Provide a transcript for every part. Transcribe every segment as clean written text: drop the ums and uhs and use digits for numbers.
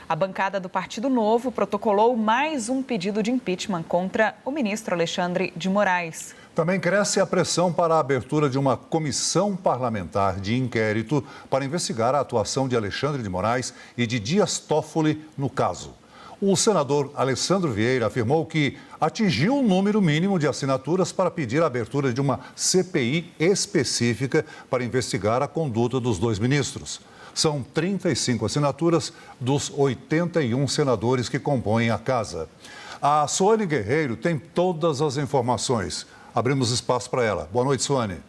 A bancada do Partido Novo protocolou mais um pedido de impeachment contra o ministro Alexandre de Moraes. Também cresce a pressão para a abertura de uma comissão parlamentar de inquérito para investigar a atuação de Alexandre de Moraes e de Dias Toffoli no caso. O senador Alessandro Vieira afirmou que atingiu o número mínimo de assinaturas para pedir a abertura de uma CPI específica para investigar a conduta dos dois ministros. São 35 assinaturas dos 81 senadores que compõem a casa. A Suane Guerreiro tem todas as informações. Abrimos espaço para ela. Boa noite, Suane.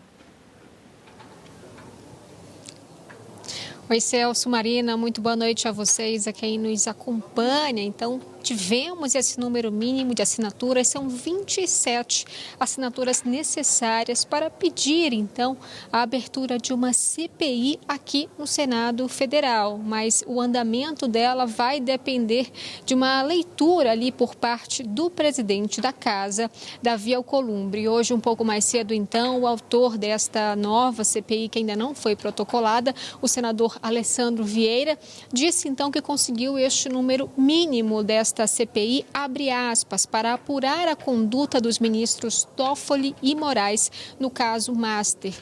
Oi, Celso, Marina, muito boa noite a vocês, a quem nos acompanha. Então, tivemos esse número mínimo de assinaturas, são 27 assinaturas necessárias para pedir, então, a abertura de uma CPI aqui no Senado Federal. Mas o andamento dela vai depender de uma leitura ali por parte do presidente da Casa, Davi Alcolumbre. Hoje, um pouco mais cedo, então, o autor desta nova CPI, que ainda não foi protocolada, o senador Alessandro Vieira, disse, então, que conseguiu este número mínimo desta CPI, abre aspas, para apurar a conduta dos ministros Toffoli e Moraes no caso Master.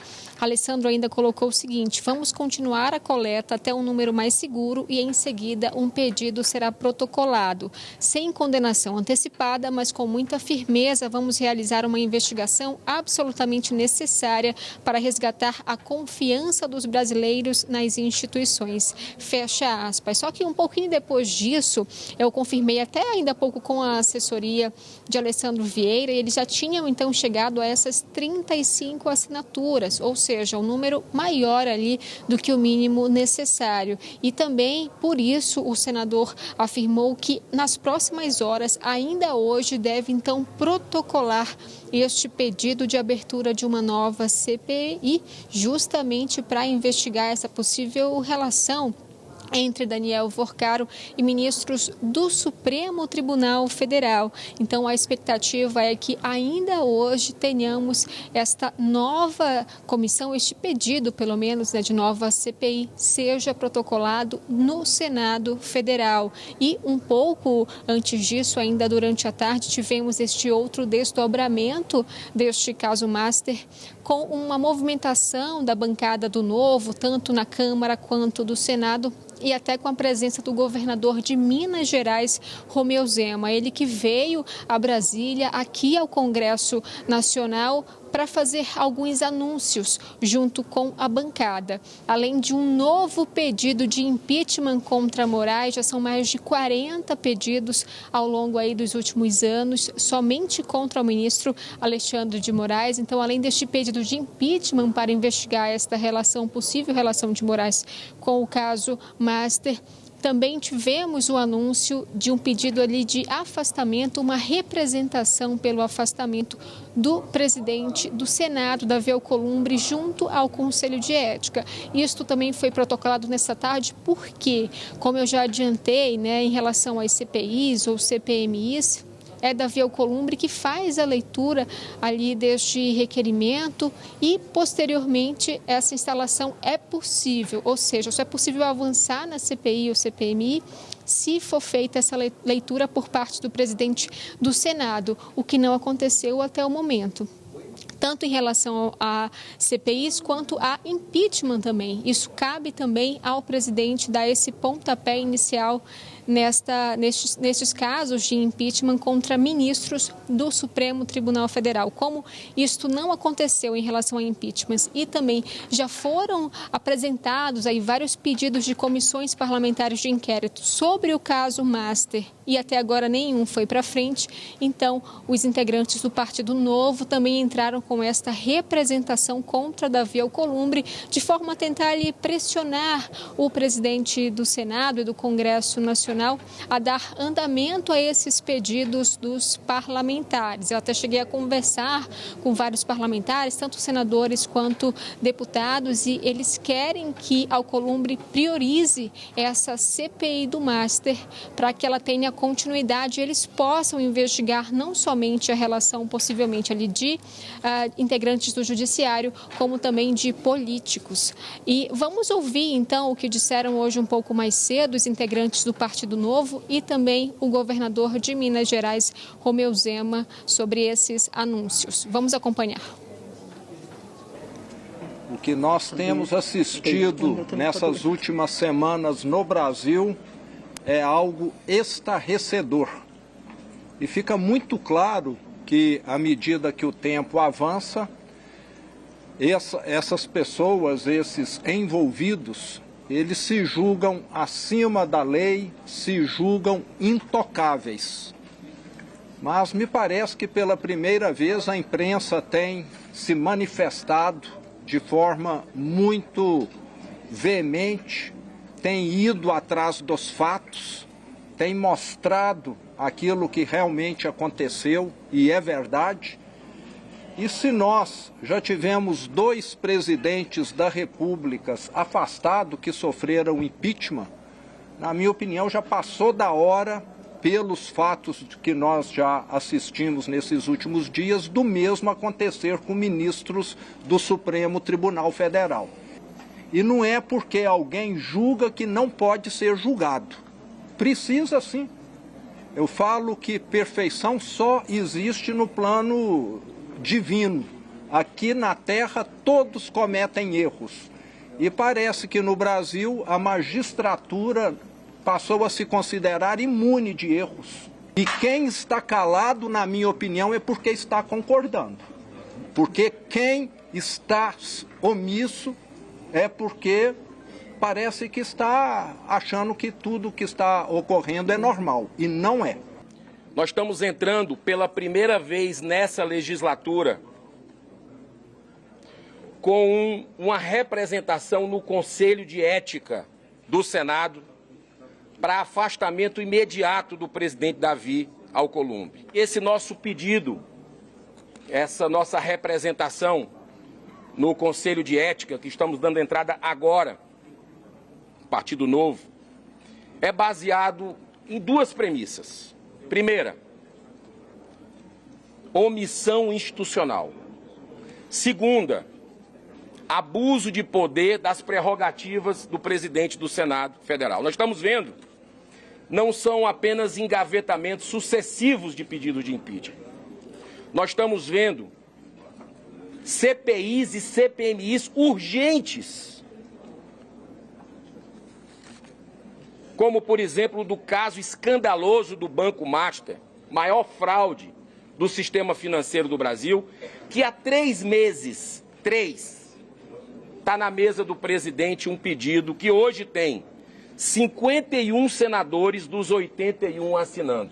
Alessandro ainda colocou o seguinte: vamos continuar a coleta até um número mais seguro e, em seguida, um pedido será protocolado. Sem condenação antecipada, mas com muita firmeza, vamos realizar uma investigação absolutamente necessária para resgatar a confiança dos brasileiros nas instituições. Fecha aspas. Só que um pouquinho depois disso, eu confirmei até ainda há pouco com a assessoria de Alessandro Vieira, e eles já tinham então chegado a essas 35 assinaturas, ou seja, um número maior ali do que o mínimo necessário. E também, por isso, o senador afirmou que nas próximas horas, ainda hoje, deve então protocolar este pedido de abertura de uma nova CPI, justamente para investigar essa possível relação entre Daniel Worcaro e ministros do Supremo Tribunal Federal. Então, a expectativa é que ainda hoje tenhamos esta nova comissão, este pedido, pelo menos, de nova CPI, seja protocolado no Senado Federal. E um pouco antes disso, ainda durante a tarde, tivemos este outro desdobramento deste caso Master, com uma movimentação da bancada do Novo, tanto na Câmara quanto do Senado, e até com a presença do governador de Minas Gerais, Romeu Zema. Ele que veio a Brasília, aqui ao Congresso Nacional, para fazer alguns anúncios junto com a bancada. Além de um novo pedido de impeachment contra Moraes, já são mais de 40 pedidos ao longo aí dos últimos anos, somente contra o ministro Alexandre de Moraes. Então, além deste pedido de impeachment para investigar esta relação, possível relação de Moraes com o caso Master, também tivemos o anúncio de um pedido ali de afastamento, uma representação pelo afastamento do presidente do Senado, Davi Alcolumbre, junto ao Conselho de Ética. Isto também foi protocolado nesta tarde porque, como eu já adiantei, em relação às CPIs ou CPMIs, é Davi Alcolumbre que faz a leitura ali deste requerimento e, posteriormente, essa instalação é possível, ou seja, só é possível avançar na CPI ou CPMI se for feita essa leitura por parte do presidente do Senado, o que não aconteceu até o momento, tanto em relação a CPIs quanto a impeachment também. Isso cabe também ao presidente dar esse pontapé inicial nestes casos de impeachment contra ministros do Supremo Tribunal Federal. Como isto não aconteceu em relação a impeachments e também já foram apresentados aí vários pedidos de comissões parlamentares de inquérito sobre o caso Master e até agora nenhum foi para frente, então os integrantes do Partido Novo também entraram com esta representação contra Davi Alcolumbre, de forma a tentar ali pressionar o presidente do Senado e do Congresso Nacional a dar andamento a esses pedidos dos parlamentares. Eu até cheguei a conversar com vários parlamentares, tanto senadores quanto deputados, e eles querem que Alcolumbre priorize essa CPI do Master para que ela tenha continuidade e eles possam investigar não somente a relação possivelmente ali de integrantes do judiciário, como também de políticos. E vamos ouvir então o que disseram hoje um pouco mais cedo os integrantes do Partido Partido Novo, e também o governador de Minas Gerais, Romeu Zema, sobre esses anúncios. Vamos acompanhar. O que nós temos assistido nessas últimas semanas no Brasil é algo estarrecedor. E fica muito claro que, à medida que o tempo avança, essas pessoas, esses envolvidos, eles se julgam acima da lei, se julgam intocáveis. Mas me parece que pela primeira vez a imprensa tem se manifestado de forma muito veemente, tem ido atrás dos fatos, tem mostrado aquilo que realmente aconteceu e é verdade. E se nós já tivemos 2 presidentes da República afastados que sofreram impeachment, na minha opinião já passou da hora, pelos fatos que nós já assistimos nesses últimos dias, do mesmo acontecer com ministros do Supremo Tribunal Federal. E não é porque alguém julga que não pode ser julgado. Precisa sim. Eu falo que perfeição só existe no plano divino. Aqui na Terra todos cometem erros. E parece que no Brasil a magistratura passou a se considerar imune de erros. E quem está calado, na minha opinião, é porque está concordando. Porque quem está omisso é porque parece que está achando que tudo que está ocorrendo é normal. E não é. Nós estamos entrando pela primeira vez nessa legislatura com uma representação no Conselho de Ética do Senado para afastamento imediato do presidente Davi Alcolumbre. Esse nosso pedido, essa nossa representação no Conselho de Ética, que estamos dando entrada agora, Partido Novo, é baseado em 2 premissas. Primeira, omissão institucional. Segunda, abuso de poder das prerrogativas do presidente do Senado Federal. Nós estamos vendo, não são apenas engavetamentos sucessivos de pedidos de impeachment. Nós estamos vendo CPIs e CPMIs urgentes, como, por exemplo, do caso escandaloso do Banco Master, maior fraude do sistema financeiro do Brasil, que há 3 meses, está na mesa do presidente um pedido que hoje tem 51 senadores dos 81 assinando.